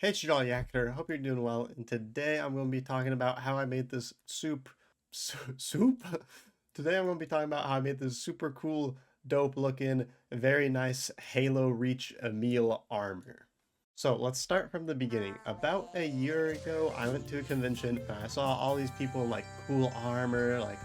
Hey, it's your Yacker. Hope you're doing well. And today I'm going to be talking about how I made this soup. Today I'm going to be talking about how I made this super cool, dope looking, very nice Halo Reach Emile armor. So let's start from the beginning. About a year ago, I went to a convention and I saw all these people in like cool armor, like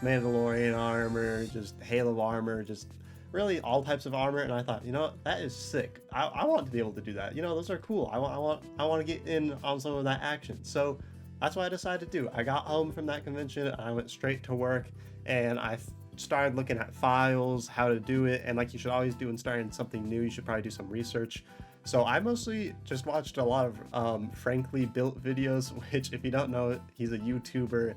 Mandalorian armor, just Halo armor, just really all types of armor. And I thought, you know what, that is sick. I want to be able to do that. You know, those are cool. I want to get in on some of that action. So that's what I decided to do. I got home from that convention and I went straight to work and started looking at files, how to do it, and like you should always do when starting something new, you should probably do some research. So I mostly just watched a lot of Frankly Built videos, which if you don't know, he's a YouTuber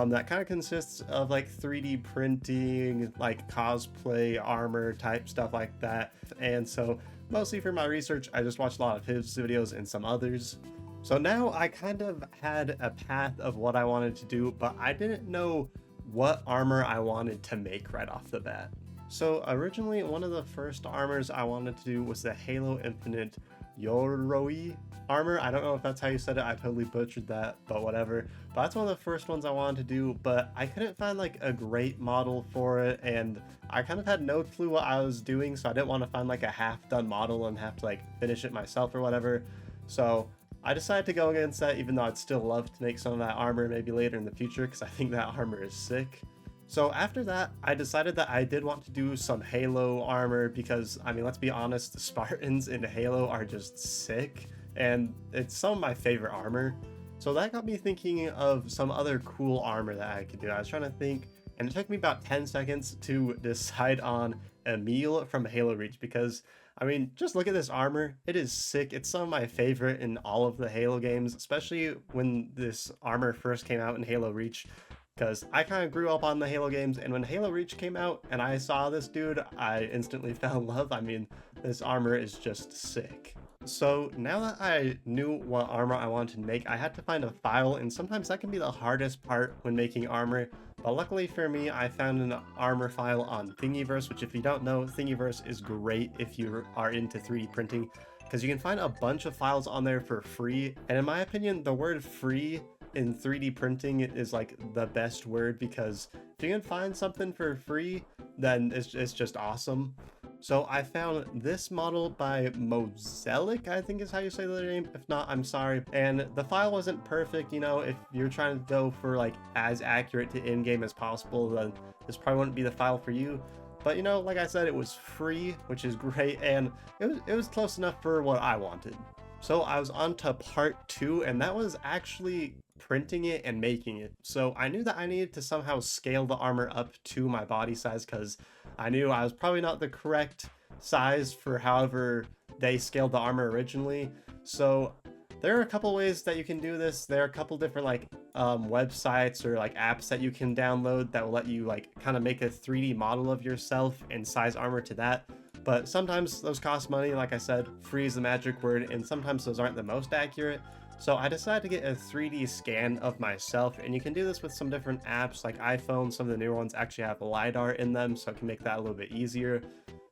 that kind of consists of like 3D printing, like cosplay, armor type stuff like that. And so mostly for my research, I just watched a lot of his videos and some others. So now I kind of had a path of what I wanted to do, but I didn't know what armor I wanted to make right off the bat. So originally, one of the first armors I wanted to do was the Halo Infinite Yoroi armor. I don't know if that's how you said it. I totally butchered that, but whatever. But that's one of the first ones I wanted to do, but I couldn't find like a great model for it, and I kind of had no clue what I was doing, so I didn't want to find like a half-done model and have to like finish it myself or whatever. So I decided to go against that, even though I'd still love to make some of that armor maybe later in the future, because I think that armor is sick. So after that, I decided that I did want to do some Halo armor because, I mean, let's be honest, the Spartans in Halo are just sick, and it's some of my favorite armor. So that got me thinking of some other cool armor that I could do. I was trying to think, and it took me about 10 seconds to decide on Emile from Halo Reach because, I mean, just look at this armor. It is sick. It's some of my favorite in all of the Halo games, especially when this armor first came out in Halo Reach, because I kind of grew up on the Halo games, and when Halo Reach came out and I saw this dude, I instantly fell in love. I mean, this armor is just sick. So now that I knew what armor I wanted to make, I had to find a file, and sometimes that can be the hardest part when making armor. But luckily for me, I found an armor file on Thingiverse, which if you don't know, Thingiverse is great if you are into 3D printing, because you can find a bunch of files on there for free. And in my opinion, the word free in 3D printing is like the best word, because if you can find something for free, then it's just awesome. So I found this model by Mozelic, I think is how you say their name. If not, I'm sorry. And the file wasn't perfect, you know, if you're trying to go for like as accurate to in-game as possible, then this probably wouldn't be the file for you. But you know, like I said, it was free, which is great, and it was close enough for what I wanted. So I was on to part 2, and that was actually printing it and making it. So I knew that I needed to somehow scale the armor up to my body size, because I knew I was probably not the correct size for however they scaled the armor originally. So there are a couple ways that you can do this. There are a couple different like websites or like apps that you can download that will let you like kind of make a 3D model of yourself and size armor to that. But sometimes those cost money. Like I said, free is the magic word, and sometimes those aren't the most accurate. So I decided to get a 3D scan of myself, and you can do this with some different apps like iPhone. Some of the newer ones actually have LiDAR in them, so it can make that a little bit easier.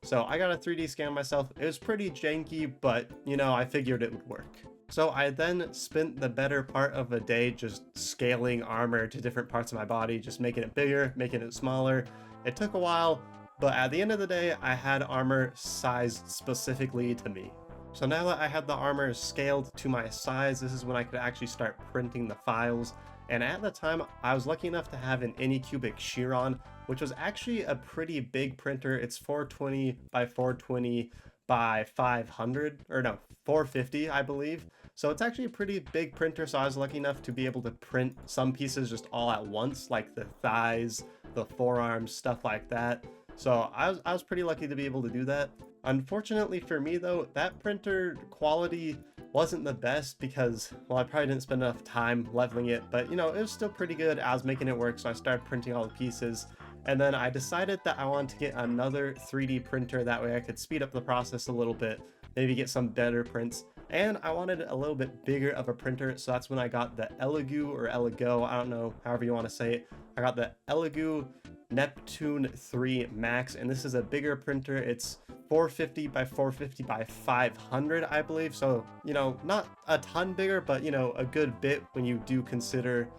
So I got a 3D scan of myself. It was pretty janky, but you know, I figured it would work. So I then spent the better part of a day just scaling armor to different parts of my body, just making it bigger, making it smaller. It took a while, but at the end of the day, I had armor sized specifically to me. So now that I had the armor scaled to my size, this is when I could actually start printing the files. And at the time, I was lucky enough to have an Anycubic Chiron, which was actually a pretty big printer. It's 420 by 420 by 500, or no, 450, I believe. So it's actually a pretty big printer, so I was lucky enough to be able to print some pieces just all at once, like the thighs, the forearms, stuff like that. So I was pretty lucky to be able to do that. Unfortunately for me though, that printer quality wasn't the best because, well, I probably didn't spend enough time leveling it, but you know, it was still pretty good. I was making it work, so I started printing all the pieces. And then I decided that I wanted to get another 3D printer, that way I could speed up the process a little bit, maybe get some better prints. And I wanted a little bit bigger of a printer, so that's when I got the Elegoo or Elego, I don't know, however you want to say it. I got the Elegoo Neptune 3 Max, and this is a bigger printer. It's 450 by 450 by 500, I believe. So, you know, not a ton bigger, but, you know, a good bit when you do consider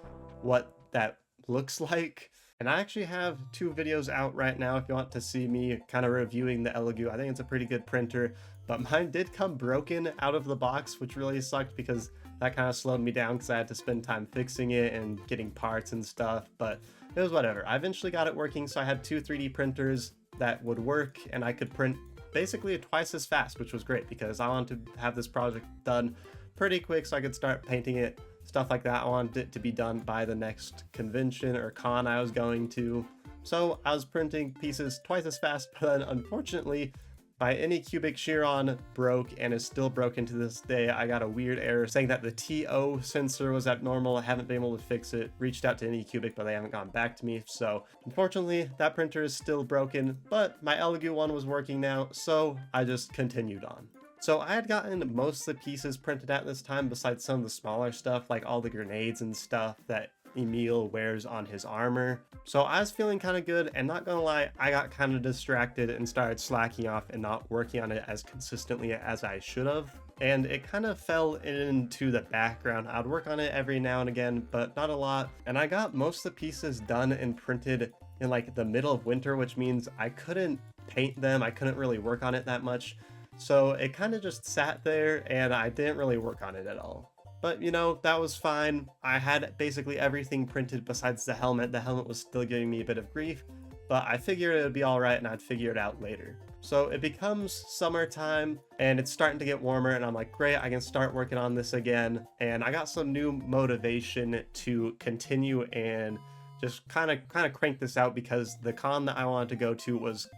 what that looks like. And I actually have 2 videos out right now if you want to see me kind of reviewing the Elegoo. I think it's a pretty good printer, but mine did come broken out of the box, which really sucked because that kind of slowed me down because I had to spend time fixing it and getting parts and stuff, but it was whatever. I eventually got it working, so I had 2 3D printers that would work, and I could print basically twice as fast, which was great because I wanted to have this project done pretty quick so I could start painting it, stuff like that. I wanted it to be done by the next convention or con I was going to. So I was printing pieces twice as fast, but then unfortunately, my Anycubic Chiron broke and is still broken to this day. I got a weird error saying that the TO sensor was abnormal. I haven't been able to fix it. Reached out to Anycubic, but they haven't gotten back to me. So unfortunately, that printer is still broken, but my Elegoo one was working now, so I just continued on. So I had gotten most of the pieces printed at this time, besides some of the smaller stuff, like all the grenades and stuff that Emile wears on his armor. So I was feeling kind of good, and not gonna lie, I got kind of distracted and started slacking off and not working on it as consistently as I should have. And it kind of fell into the background. I'd work on it every now and again, but not a lot. And I got most of the pieces done and printed in like the middle of winter, which means I couldn't paint them. I couldn't really work on it that much. So it kind of just sat there and I didn't really work on it at all. But, you know, that was fine. I had basically everything printed besides the helmet. The helmet was still giving me a bit of grief, but I figured it would be all right and I'd figure it out later. So it becomes summertime and it's starting to get warmer and I'm like, great, I can start working on this again. And I got some new motivation to continue and just kind of crank this out because the con that I wanted to go to was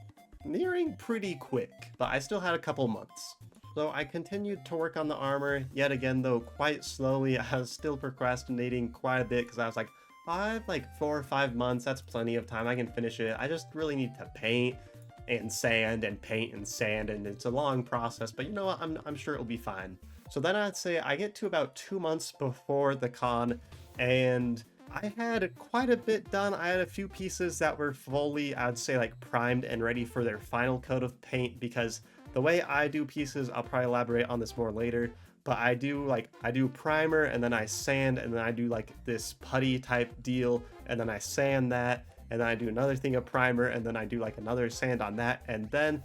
nearing pretty quick, but I still had a couple months. So I continued to work on the armor, yet again though quite slowly. I was still procrastinating quite a bit because I was like, I have like 4 or 5 months, that's plenty of time, I can finish it. I just really need to paint and sand and paint and sand, and it's a long process, but you know what, I'm sure it'll be fine. So then I'd say I get to about 2 months before the con, and I had quite a bit done. I had a few pieces that were fully, I'd say, like primed and ready for their final coat of paint, because the way I do pieces, I'll probably elaborate on this more later, but I do primer and then I sand and then I do like this putty type deal and then I sand that and then I do another thing of primer and then I do like another sand on that, and then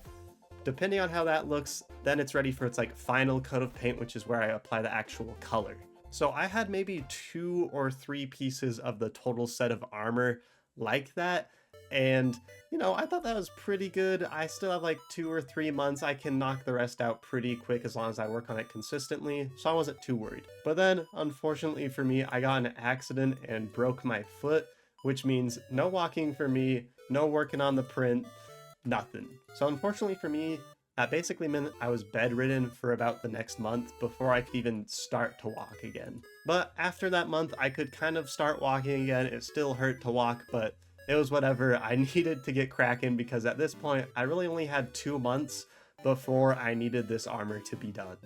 depending on how that looks, then it's ready for its like final coat of paint, which is where I apply the actual color. So I had maybe 2 or 3 pieces of the total set of armor like that, and you know, I thought that was pretty good. I still have like 2 or 3 months. I can knock the rest out pretty quick as long as I work on it consistently, so I wasn't too worried. But then, unfortunately for me, I got in an accident and broke my foot, which means no walking for me, no working on the print, nothing. So unfortunately for me, that basically meant I was bedridden for about the next month before I could even start to walk again. But after that month, I could kind of start walking again. It still hurt to walk, but it was whatever. I needed to get cracking because at this point, I really only had 2 months before I needed this armor to be done.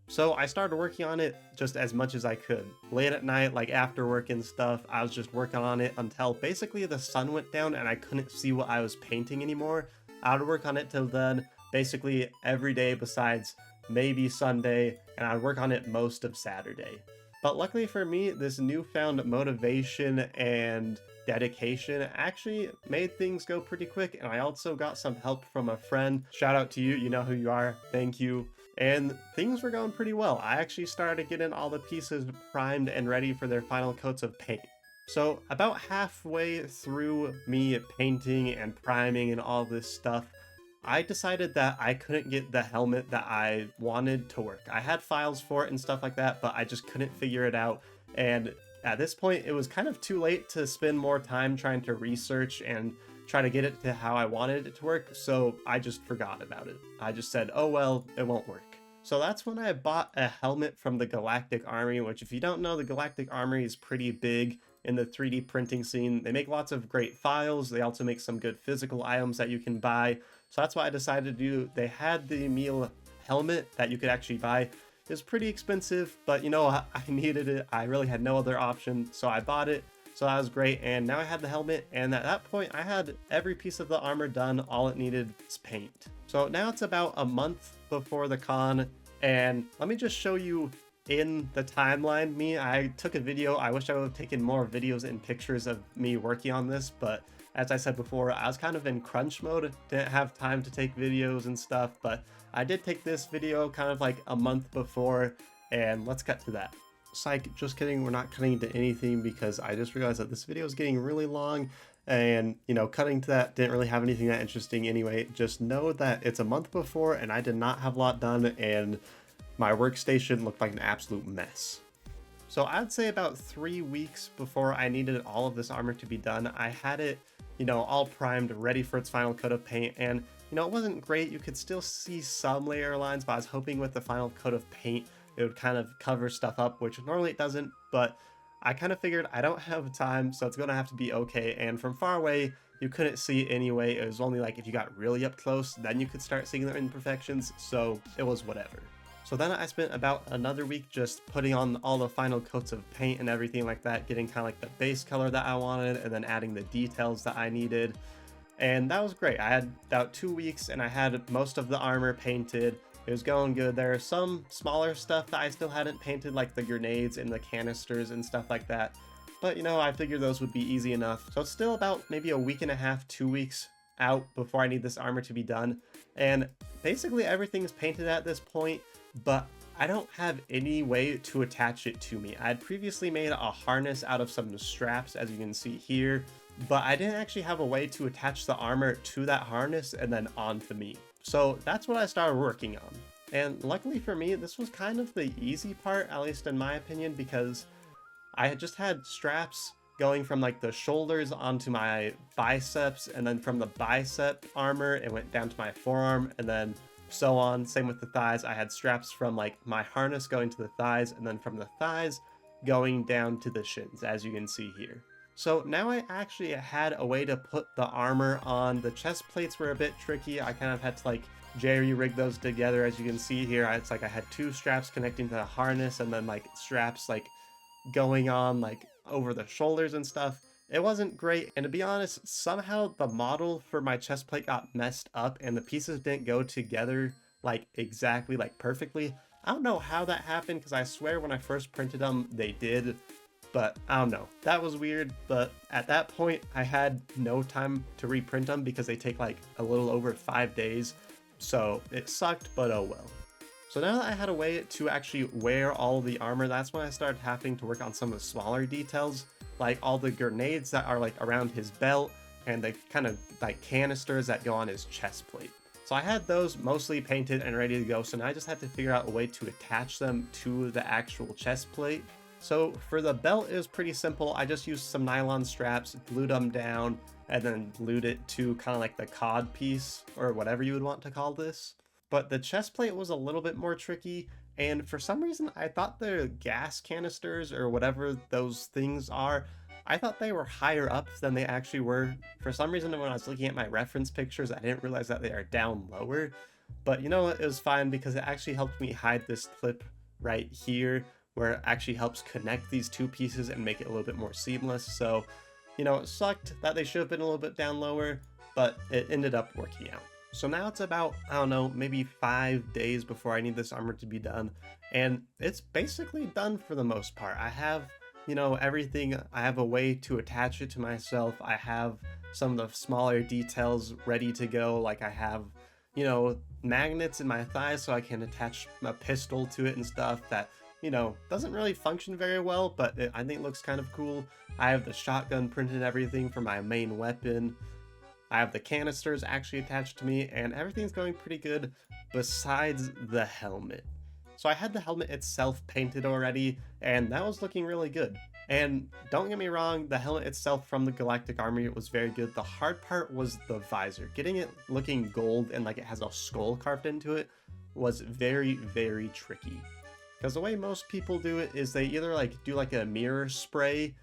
So I started working on it just as much as I could. Late at night, like after work and stuff, I was just working on it until basically the sun went down and I couldn't see what I was painting anymore. I would work on it till then, basically every day besides maybe Sunday, and I'd work on it most of Saturday. But luckily for me, this newfound motivation and dedication actually made things go pretty quick, and I also got some help from a friend. Shout out to you, you know who you are, thank you. And things were going pretty well. I actually started getting all the pieces primed and ready for their final coats of paint. So about halfway through me painting and priming and all this stuff, I decided that I couldn't get the helmet that I wanted to work. I had files for it and stuff like that, but I just couldn't figure it out. And at this point, it was kind of too late to spend more time trying to research and try to get it to how I wanted it to work, so I just forgot about it. I just said, oh well, it won't work. So that's when I bought a helmet from the Galactic Army, which if you don't know, the Galactic Army is pretty big in the 3D printing scene. They make lots of great files. They also make some good physical items that you can buy. So that's what I decided to do. They had the Emile helmet that you could actually buy. It was pretty expensive, but you know, I needed it. I really had no other option, so I bought it. So that was great, and now I had the helmet, and at that point I had every piece of the armor done. All it needed was paint. So now it's about a month before the con, and let me just show you in the timeline I took a video. I wish I would have taken more videos and pictures of me working on this, but as I said before, I was kind of in crunch mode, didn't have time to take videos and stuff, but I did take this video kind of like a month before, and let's cut to that. Psych, just kidding, we're not cutting to anything because I just realized that this video is getting really long, and you know, cutting to that didn't really have anything that interesting anyway. Just know that it's a month before and I did not have a lot done, and my workstation looked like an absolute mess. So I'd say about 3 weeks before I needed all of this armor to be done, I had it, you know, all primed, ready for its final coat of paint, and you know, it wasn't great. You could still see some layer lines, but I was hoping with the final coat of paint it would kind of cover stuff up, which normally it doesn't, but I kind of figured I don't have time, so it's gonna have to be okay. And from far away, you couldn't see it anyway. It was only like if you got really up close, then you could start seeing the imperfections, so it was whatever. So then I spent about another week just putting on all the final coats of paint and everything like that, getting kind of like the base color that I wanted, and then adding the details that I needed. And that was great. I had about 2 weeks and I had most of the armor painted. It was going good. There are some smaller stuff that I still hadn't painted, like the grenades and the canisters and stuff like that. But you know, I figured those would be easy enough. So it's still about maybe a week and a half, 2 weeks out before I need this armor to be done. And basically everything's painted at this point, but I don't have any way to attach it to me. I had previously made a harness out of some straps, as you can see here, but I didn't actually have a way to attach the armor to that harness and then onto me. So that's what I started working on. And luckily for me, this was kind of the easy part, at least in my opinion, because I had just had straps going from like the shoulders onto my biceps, and then from the bicep armor, it went down to my forearm, and then so on. Same with the thighs. I had straps from like my harness going to the thighs, and then from the thighs going down to the shins, as you can see here. So now I actually had a way to put the armor on. The chest plates were a bit tricky. I kind of had to like jerry-rig those together. As you can see here, it's like I had 2 straps connecting to the harness, and then like straps like going on like over the shoulders and stuff. It wasn't great, and to be honest, somehow the model for my chest plate got messed up and the pieces didn't go together like exactly, like perfectly. I don't know how that happened, because I swear when I first printed them they did, but I don't know. That was weird, but at that point I had no time to reprint them because they take like a little over 5 days, so it sucked, but oh well. So now that I had a way to actually wear all the armor, that's when I started having to work on some of the smaller details, like all the grenades that are like around his belt, and the kind of like canisters that go on his chest plate. So I had those mostly painted and ready to go, so now I just had to figure out a way to attach them to the actual chest plate. So for the belt, it was pretty simple. I just used some nylon straps, glued them down, and then glued it to kind of like the cod piece, or whatever you would want to call this. But the chest plate was a little bit more tricky, and for some reason I thought the gas canisters, or whatever those things are, I thought they were higher up than they actually were. For some reason when I was looking at my reference pictures, I didn't realize that they are down lower. But you know what, it was fine because it actually helped me hide this clip right here, where it actually helps connect these 2 pieces and make it a little bit more seamless. So, you know, it sucked that they should have been a little bit down lower, but it ended up working out. So now it's about, I don't know, maybe 5 days before I need this armor to be done, and it's basically done for the most part. I have, you know, everything. I have a way to attach it to myself. I have some of the smaller details ready to go, like I have, you know, magnets in my thighs so I can attach a pistol to it and stuff that, you know, doesn't really function very well, but I think it looks kind of cool. I have the shotgun printed and everything for my main weapon. I have the canisters actually attached to me, and everything's going pretty good besides the helmet. So I had the helmet itself painted already, and that was looking really good. And don't get me wrong, the helmet itself from the Galactic Army was very good. The hard part was the visor. Getting it looking gold and like it has a skull carved into it was very, very tricky. Because the way most people do it is they either like do like a mirror spray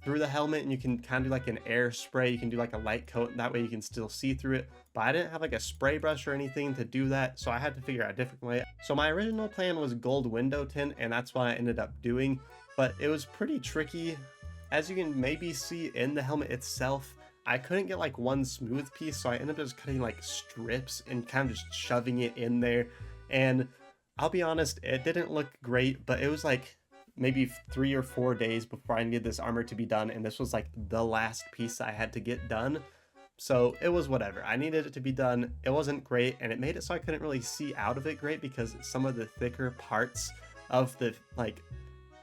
through the helmet, and you can kind of do like an air spray. You can do like a light coat, and that way you can still see through it. But I didn't have like a spray brush or anything to do that, so I had to figure out a different way. So my original plan was gold window tint, and that's what I ended up doing. But it was pretty tricky as you can maybe see in the helmet itself, I couldn't get like one smooth piece, so I ended up just cutting like strips and kind of just shoving it in there. And I'll be honest, it didn't look great, but it was like maybe 3 or 4 days before I needed this armor to be done, and this was like the last piece I had to get done. So it was whatever. I needed it to be done. It wasn't great, and it made it so I couldn't really see out of it great because some of the thicker parts of the like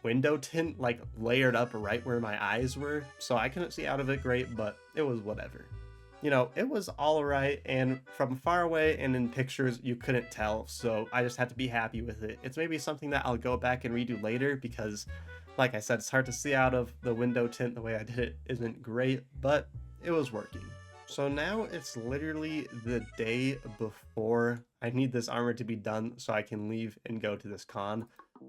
window tint like layered up right where my eyes were, so I couldn't see out of it great, but it was whatever. You know, it was all right, and from far away and in pictures you couldn't tell, so I just had to be happy with it. It's maybe something that I'll go back and redo later because, like I said, it's hard to see out of the window tint. The way I did it isn't great, but it was working. So now it's literally the day before I need this armor to be done so I can leave and go to this con.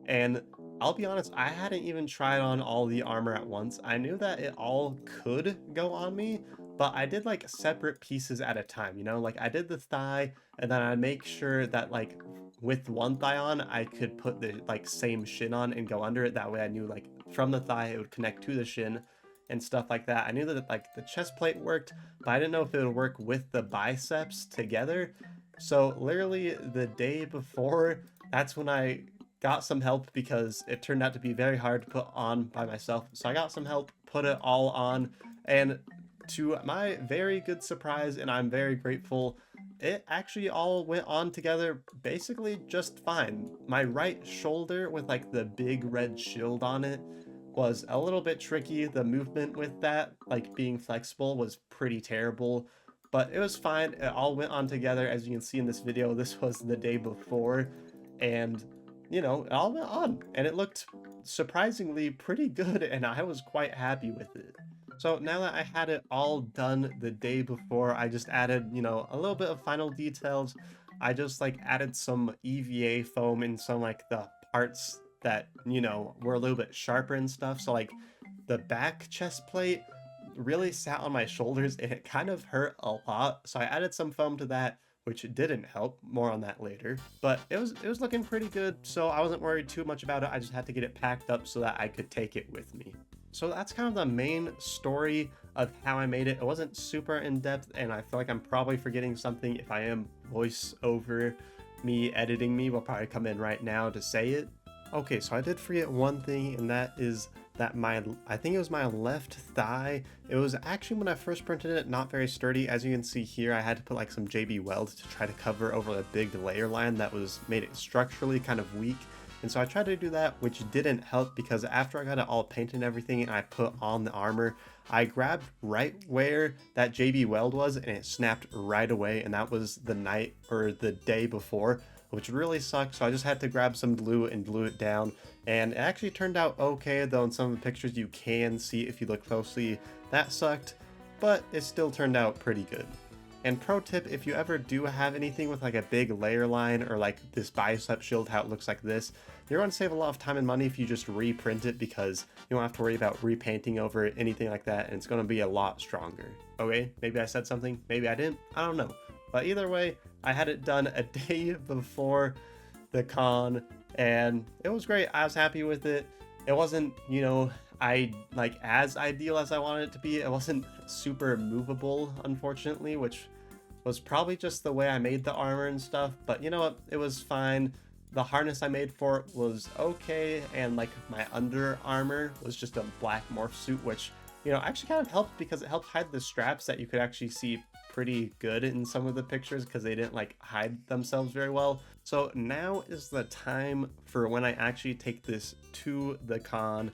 And I'll be honest, I hadn't even tried on all the armor at once. I knew that it all could go on me, but I did like separate pieces at a time, you know? Like I did the thigh, and then I'd make sure that like with one thigh on, I could put the like same shin on and go under it. That way I knew like from the thigh it would connect to the shin and stuff like that. I knew that like the chest plate worked, but I didn't know if it would work with the biceps together. So literally the day before, that's when I got some help because it turned out to be very hard to put on by myself. So I got some help, put it all on, and to my very good surprise, and I'm very grateful, it actually all went on together basically just fine. My right shoulder with like the big red shield on it was a little bit tricky. The movement with that, like being flexible, was pretty terrible, but it was fine. It all went on together. As you can see in this video, this was the day before, and you know, it all went on, and it looked surprisingly pretty good, and I was quite happy with it. So now that I had it all done the day before, I just added, you know, a little bit of final details. I just like added some EVA foam in some like the parts that, you know, were a little bit sharper and stuff. So like the back chest plate really sat on my shoulders and it kind of hurt a lot. So I added some foam to that, which didn't help. More on that later. But it was looking pretty good, so I wasn't worried too much about it. I just had to get it packed up so that I could take it with me. So that's kind of the main story of how I made it. It wasn't super in-depth, and I feel like I'm probably forgetting something. If I am, voice over me editing me will probably come in right now to say it. Okay, so I did forget one thing, and that is that I think it was my left thigh. It was actually, when I first printed it, not very sturdy. As you can see here, I had to put like some JB weld to try to cover over a big layer line that was made it structurally kind of weak. And so I tried to do that, which didn't help because after I got it all painted and everything and I put on the armor, I grabbed right where that JB weld was and it snapped right away. And that was the night or the day before, which really sucked. So I just had to grab some glue and glue it down. And it actually turned out okay, though in some of the pictures you can see if you look closely, that sucked, but it still turned out pretty good. And pro tip, if you ever do have anything with like a big layer line or like this bicep shield, how it looks like this, you're going to save a lot of time and money if you just reprint it because you don't have to worry about repainting over it, anything like that, and it's going to be a lot stronger. Okay, maybe I said something, maybe I didn't, I don't know. But either way, I had it done a day before the con, and it was great. I was happy with it. It wasn't, you know, as ideal as I wanted it to be. It wasn't super movable, unfortunately, which was probably just the way I made the armor and stuff, but you know what, it was fine. The harness I made for it was okay, and like my under armor was just a black morph suit, which, you know, actually kind of helped because it helped hide the straps that you could actually see pretty good in some of the pictures because they didn't like hide themselves very well. So now is the time for when I actually take this to the con,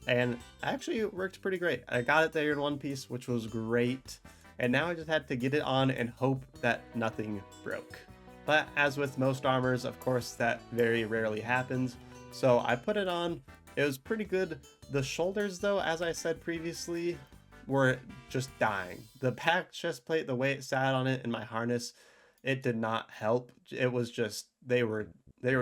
and actually it worked pretty great. I got it there in one piece, which was great, and now I just had to get it on and hope that nothing broke. But as with most armors, of course, that very rarely happens. So I put it on. It was pretty good. The shoulders, though, as I said previously, were just dying. The back chest plate, the way it sat on it in my harness, it did not help. It was just, they were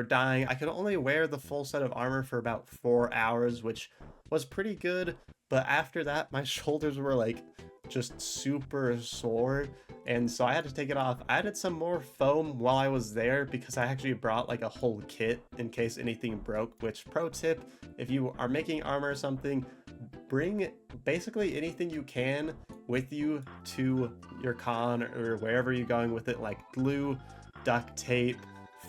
dying. I could only wear the full set of armor for about 4 hours, which was pretty good. But after that, my shoulders were like just super sore, and so I had to take it off. I added some more foam while I was there because I actually brought like a whole kit in case anything broke, which pro tip, if you are making armor or something, bring basically anything you can with you to your con or wherever you're going with it, like glue, duct tape,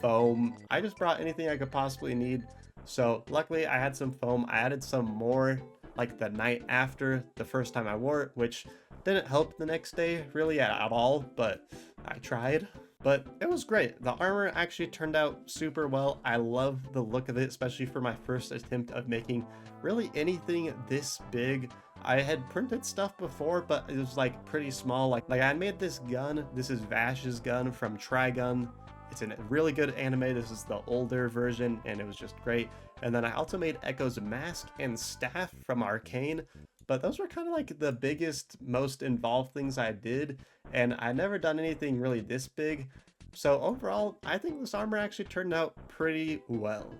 foam. I just brought anything I could possibly need. So luckily I had some foam. I added some more like the night after the first time I wore it, which didn't help the next day really at all, but I tried. But it was great. The armor actually turned out super well. I love the look of it, especially for my first attempt of making really anything this big. I had printed stuff before, but it was like pretty small. Like I made this gun. This is Vash's gun from Trigun. It's a really good anime. This is the older version, and it was just great. And then I also made Echo's mask and staff from Arcane, but those were kind of like the biggest, most involved things I did, and I never done anything really this big. So overall, I think this armor actually turned out pretty well.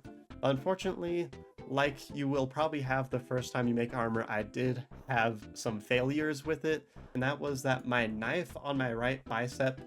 Unfortunately, like you will probably have the first time you make armor, I did have some failures with it, and that was that my knife on my right bicep,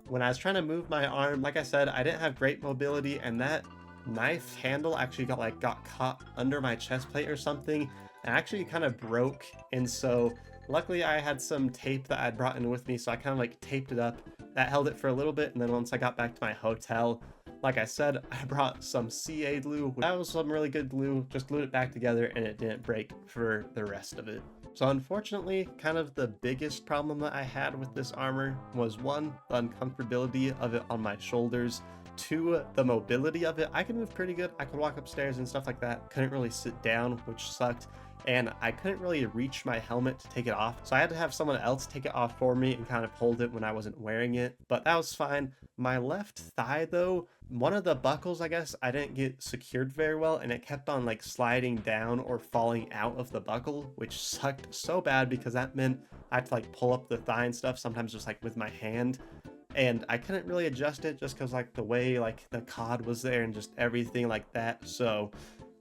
when I was trying to move my arm, like I said, I didn't have great mobility, and that knife handle actually got caught under my chest plate or something, and actually kind of broke. And so luckily I had some tape that I'd brought in with me, so I kind of like taped it up. That held it for a little bit, and then once I got back to my hotel, like I said, I brought some CA glue. That was some really good glue, just glued it back together and it didn't break for the rest of it. So unfortunately, kind of the biggest problem that I had with this armor was, one, the uncomfortability of it on my shoulders. Two, the mobility of it. I could move pretty good. I could walk upstairs and stuff like that. Couldn't really sit down, which sucked. And I couldn't really reach my helmet to take it off. So I had to have someone else take it off for me and kind of hold it when I wasn't wearing it. But that was fine. My left thigh though, one of the buckles, I guess, I didn't get secured very well, and it kept on like sliding down or falling out of the buckle, which sucked so bad because that meant I had to like pull up the thigh and stuff, sometimes just like with my hand. And I couldn't really adjust it just because like the way like the cod was there and just everything like that. So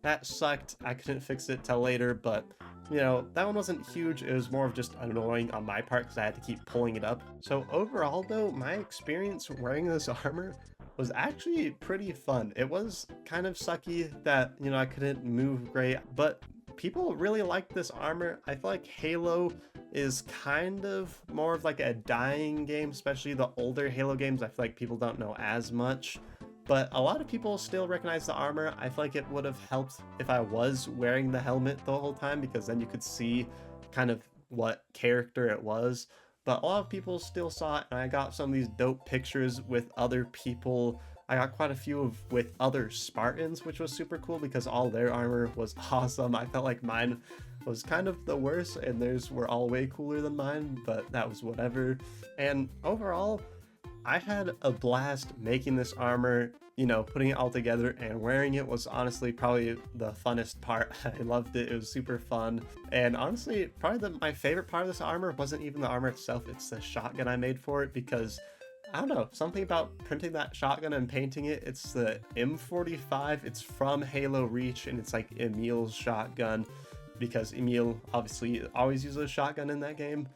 that sucked. I couldn't fix it till later, but you know, that one wasn't huge. It was more of just annoying on my part because I had to keep pulling it up. So overall though, my experience wearing this armor was actually pretty fun. It was kind of sucky that, you know, I couldn't move great, but people really like this armor. I feel like Halo is kind of more of like a dying game, especially the older Halo games. I feel like people don't know as much, but a lot of people still recognize the armor. I feel like it would have helped if I was wearing the helmet the whole time, because then you could see kind of what character it was. But a lot of people still saw it, and I got some of these dope pictures with other people. I got quite a few with other Spartans, which was super cool because all their armor was awesome. I felt like mine was kind of the worst, and theirs were all way cooler than mine, but that was whatever. And overall, I had a blast making this armor. You know, putting it all together and wearing it was honestly probably the funnest part. I loved it. It was super fun. And honestly, probably my favorite part of this armor wasn't even the armor itself. It's the shotgun I made for it, because I don't know, something about printing that shotgun and painting it. It's the M45. It's from Halo Reach, and it's like Emile's shotgun, because Emile obviously always uses a shotgun in that game.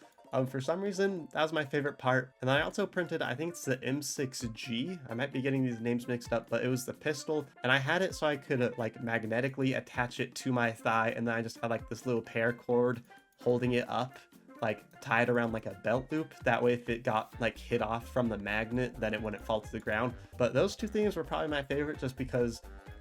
For some reason, that was my favorite part. And I also printed, I think it's the M6G. I might be getting these names mixed up, but it was the pistol. And I had it so I could like magnetically attach it to my thigh. And then I just had like this little paracord holding it up, like tied around like a belt loop. That way, if it got like hit off from the magnet, then it wouldn't fall to the ground. But those two things were probably my favorite, just because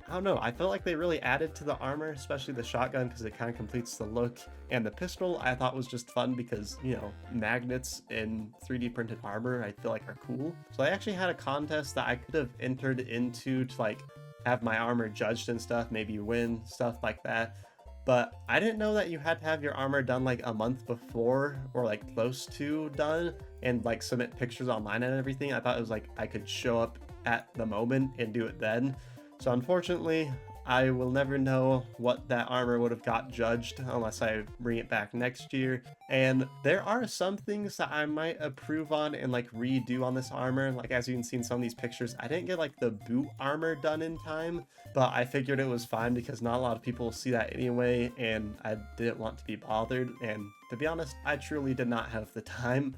I don't know, I felt like they really added to the armor, especially the shotgun, because it kind of completes the look. And the pistol I thought was just fun because, you know, magnets in 3D printed armor I feel like are cool. So I actually had a contest that I could have entered into to like have my armor judged and stuff, maybe win, stuff like that. But I didn't know that you had to have your armor done like a month before, or like close to done, and like submit pictures online and everything. I thought it was like I could show up at the moment and do it then. So unfortunately, I will never know what that armor would have got judged unless I bring it back next year. And there are some things that I might improve on and like redo on this armor. Like as you can see in some of these pictures, I didn't get like the boot armor done in time, but I figured it was fine because not a lot of people see that anyway, and I didn't want to be bothered. And to be honest, I truly did not have the time.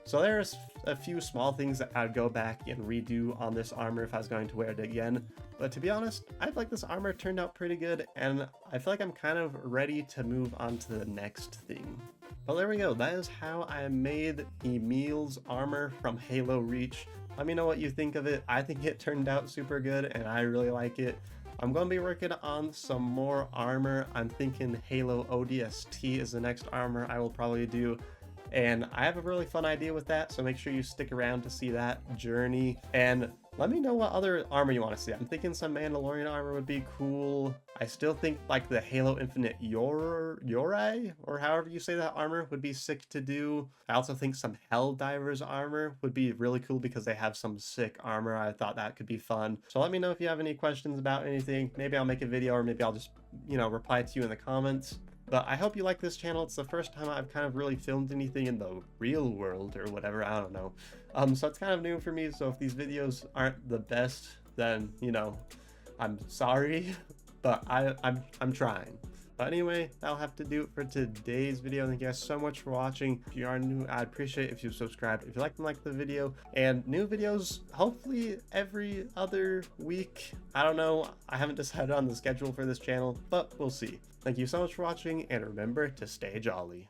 So there's a few small things that I'd go back and redo on this armor if I was going to wear it again. But to be honest, I feel like this armor turned out pretty good, and I feel like I'm kind of ready to move on to the next thing. Well, there we go. That is how I made Emile's armor from Halo Reach. Let me know what you think of it. I think it turned out super good, and I really like it. I'm going to be working on some more armor. I'm thinking Halo ODST is the next armor I will probably do. And I have a really fun idea with that, so make sure you stick around to see that journey. And let me know what other armor you want to see. I'm thinking some Mandalorian armor would be cool. I still think like the Halo Infinite Yori, or however you say that armor, would be sick to do. I also think some Helldivers armor would be really cool because they have some sick armor. I thought that could be fun. So let me know if you have any questions about anything. Maybe I'll make a video, or maybe I'll just, reply to you in the comments. But I hope you like this channel. It's the first time I've kind of really filmed anything in the real world or whatever, I don't know. So it's kind of new for me, so if these videos aren't the best, then, I'm sorry, but I'm trying. But anyway, that'll have to do it for today's video. Thank you guys so much for watching. If you are new, I'd appreciate it if you subscribed. If you like the video, and new videos hopefully every other week. I don't know. I haven't decided on the schedule for this channel, but we'll see. Thank you so much for watching, and remember to stay jolly.